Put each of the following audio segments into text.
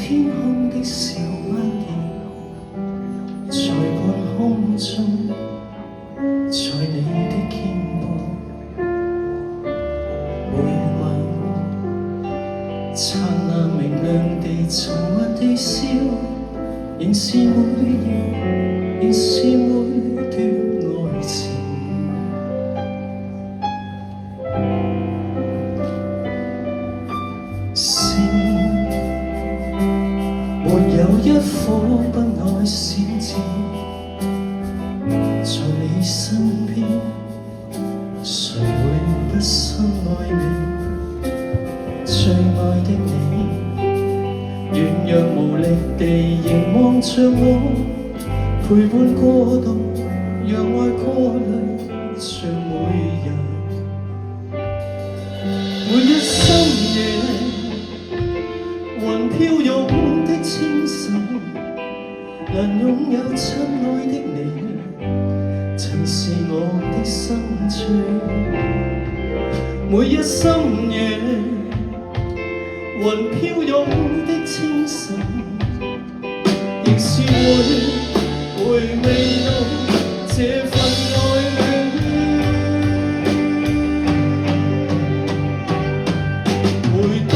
天空的小灣翼，在半空中，在你的肩膊，每晚燦爛明亮地沉默地笑，仍是每夜，仍是每段愛情。沒有一顆不愛閃耀，在你身邊，誰會不深愛你？最愛的你，軟弱無力地凝望着我，陪伴過度，讓愛過濾着每日。每一深夜，雲飄湧的牽手，能擁有親愛的你，曾是我的生趣。每一深夜，雲飄湧的牽手，仍是會回味到這份愛戀。回到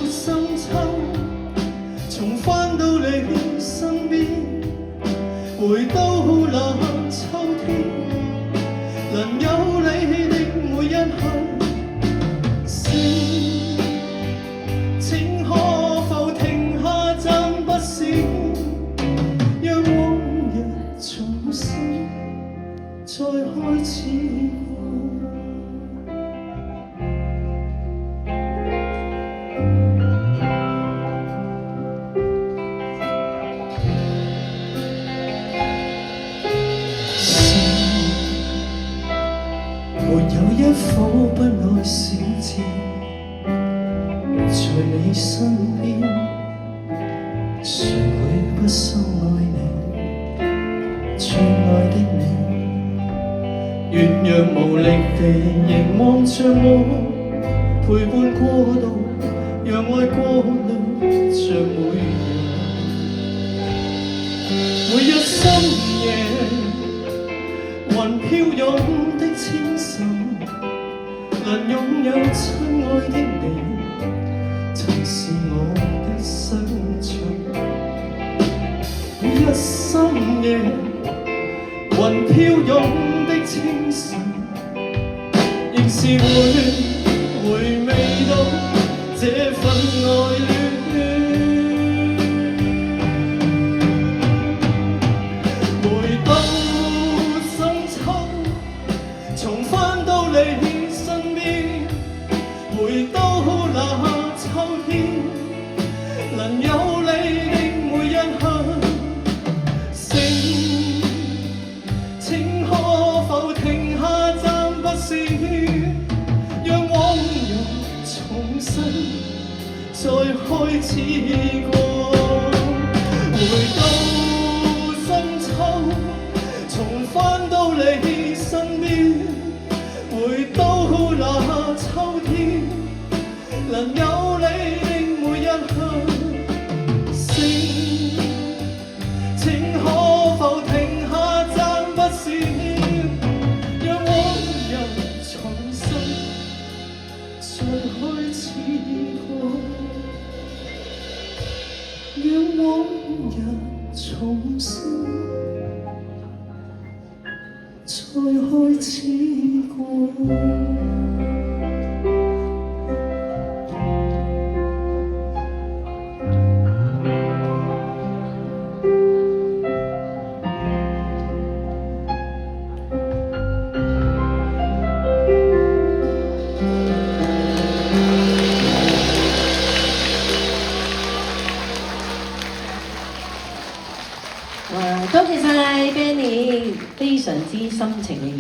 深秋，重返到你身邊，回到那秋天，能有你的每一刻。請可否停下暫不是，讓往日重新再開始過。沒有一顆不愛閃耀，在你身邊，誰會不深愛你？最愛的你，軟弱無力地凝望着我，陪伴過度，讓愛過濾着每日。每一深夜，雲飄湧的牽手，能擁有親愛的你，曾是我的生趣。每一深夜，雲飄湧的牽手，仍是會回味到這份愛戀。每到深秋，重返到你身邊，回到那秋天，能有你的每一刻。請可否停下暫不是，讓往日重新再開始過。回到深秋，重返到你身邊，回到那秋天，能有你的每一刻。請可否停下暫不是，讓往日重新再開始過，讓往日重新再開始過。多謝晒 Benny， 非常之深情嘅演